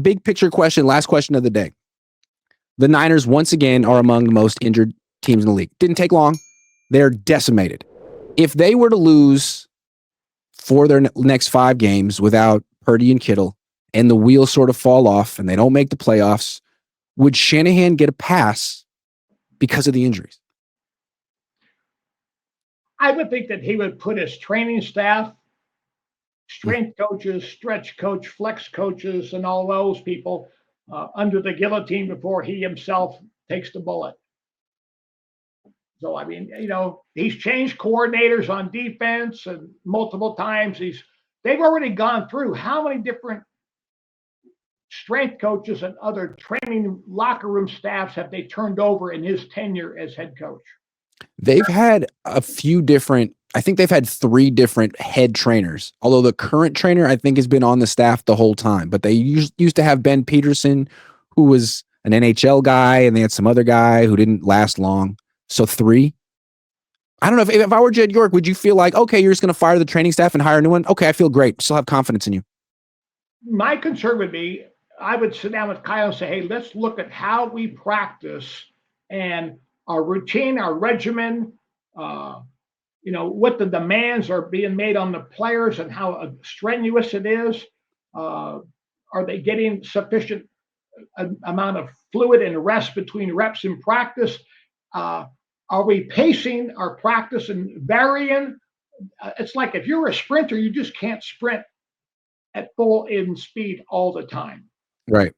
big picture question, last question of the day. The Niners, once again, are among the most injured teams in the league. Didn't take long. They're decimated. If they were to lose for their next 5 games without Purdy and Kittle, and the wheels sort of fall off and they don't make the playoffs, would Shanahan get a pass because of the injuries? I would think that he would put his training staff, strength coaches, stretch coach, flex coaches, and all those people under the guillotine before he himself takes the bullet. So, I mean, he's changed coordinators on defense and multiple times. They've already gone through how many different strength coaches and other training locker room staffs have they turned over in his tenure as head coach? They've had a few different, I think they've had 3 different head trainers, although the current trainer, I think, has been on the staff the whole time. But they used to have Ben Peterson, who was an NHL guy, and they had some other guy who didn't last long. So 3. I don't know, if I were Jed York, would you feel like, okay, you're just going to fire the training staff and hire a new one? Okay, I feel great. Still have confidence in you. My concern would be, I would sit down with Kyle and say, hey, let's look at how we practice and our routine, our regimen, what the demands are being made on the players and how strenuous it is. Are they getting sufficient amount of fluid and rest between reps in practice? Are we pacing our practice and varying? It's like if you're a sprinter, you just can't sprint at full in speed all the time. Right.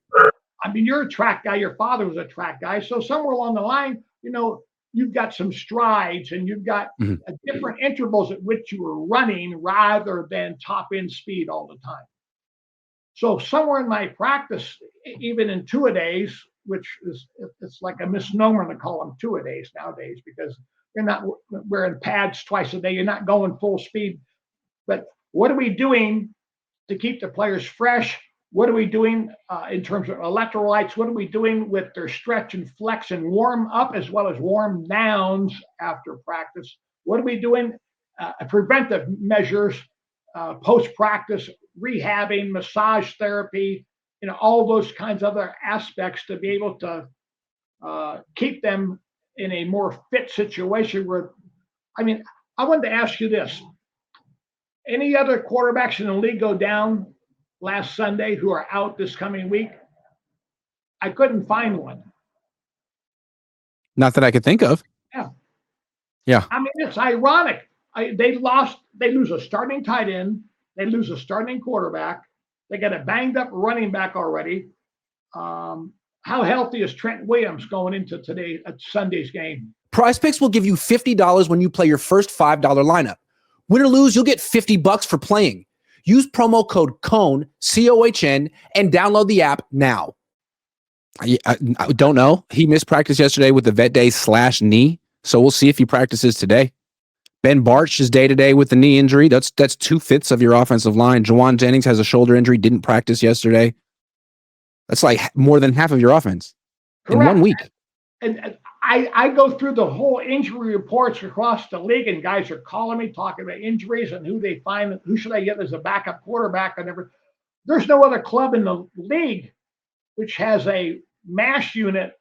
I mean, you're a track guy. Your father was a track guy. So somewhere along the line, you've got some strides and you've got different intervals at which you were running rather than top end speed all the time. So somewhere in my practice, even in 2-a-days, which it's like a misnomer to call them 2-a-days nowadays because you're not wearing pads twice a day. You're not going full speed. But what are we doing to keep the players fresh? What are we doing in terms of electrolytes? What are we doing with their stretch and flex and warm up as well as warm downs after practice? What are we doing? Preventive measures, post-practice, rehabbing, massage therapy, all those kinds of other aspects to be able to keep them in a more fit situation where, I mean, I wanted to ask you this. Any other quarterbacks in the league go down last Sunday who are out this coming week? I couldn't find one. Not that I could think of. Yeah. I mean, it's ironic. They lose a starting tight end. They lose a starting quarterback. They got a banged up running back already. How healthy is Trent Williams going into Sunday's game? Prize Picks will give you $50 when you play your first $5 lineup. Win or lose, you'll get $50 for playing. Use promo code COHN, COHN, and download the app now. I don't know. He missed practice yesterday with the vet day /knee, so we'll see if he practices today. Ben Bartsch is day-to-day with the knee injury. That's 2/5 of your offensive line. Jawan Jennings has a shoulder injury, didn't practice yesterday. That's like more than half of your offense in 1 week. And I go through the whole injury reports across the league, and guys are calling me, talking about injuries and who should I get as a backup quarterback and everything. There's no other club in the league which has a mash unit,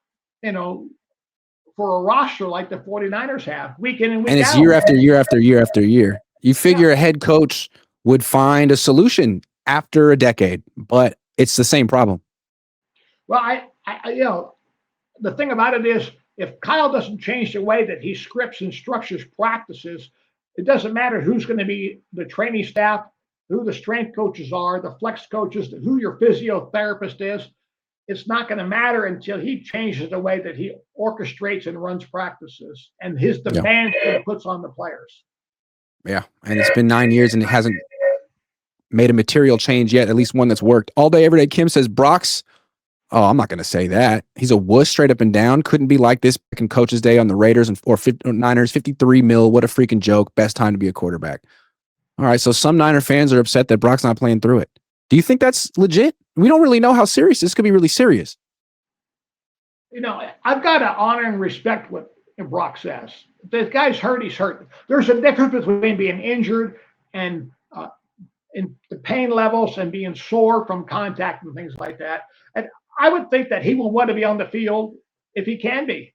for a roster like the 49ers have, week in and week out. And it's year after year after year after year. You figure a head coach would find a solution after a decade, but it's the same problem. Well, the thing about it is, if Kyle doesn't change the way that he scripts and structures practices, it doesn't matter who's going to be the training staff, who the strength coaches are, the flex coaches, who your physiotherapist is. It's not going to matter until he changes the way that he orchestrates and runs practices and his demands that he puts on the players. Yeah, and it's been 9 years and it hasn't made a material change yet, at least one that's worked. All day, every day, Kim says, Brock's, oh, I'm not going to say that. He's a wuss straight up and down. Couldn't be like this back in Coach's day on the Raiders or Niners, 53 mil. What a freaking joke. Best time to be a quarterback. All right, so some Niner fans are upset that Brock's not playing through it. Do you think that's legit? We don't really know how serious. This could be really serious. I've got to honor and respect what Brock says. If the guy's hurt, he's hurt. There's a difference between being injured and in the pain levels and being sore from contact and things like that. And I would think that he will want to be on the field if he can be.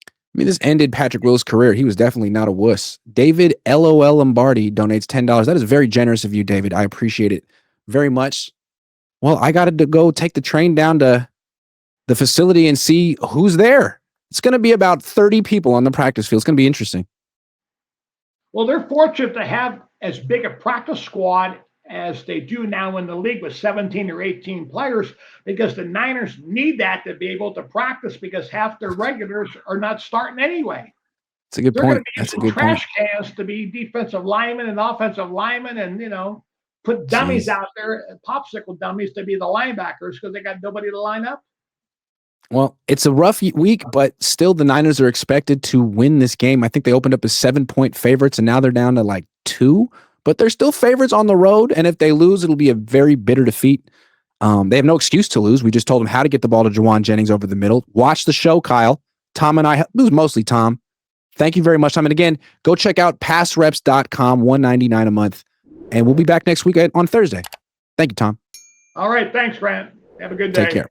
I mean, this ended Patrick Willis' career. He was definitely not a wuss. David LOL Lombardi donates $10. That is very generous of you, David. I appreciate it very much. Well, I got to go take the train down to the facility and see who's there. It's going to be about 30 people on the practice field. It's going to be interesting. Well, they're fortunate to have as big a practice squad as they do now in the league with 17 or 18 players, because the Niners need that to be able to practice, because half their regulars are not starting anyway. That's a good They're point. going to be That's a using good point. trash cans to be defensive linemen and offensive linemen, and put dummies out there, popsicle dummies, to be the linebackers, because they got nobody to line up. Well, it's a rough week, but still the Niners are expected to win this game. I think they opened up as 7-point favorites, and now they're down to like 2. But they're still favorites on the road, and if they lose, it'll be a very bitter defeat. They have no excuse to lose. We just told them how to get the ball to Juwan Jennings over the middle. Watch the show, Kyle. Tom and I, it was mostly Tom. Thank you very much, Tom. And again, go check out passreps.com, $199 a month. And we'll be back next week on Thursday. Thank you, Tom. All right. Thanks, Grant. Have a good day. Take care.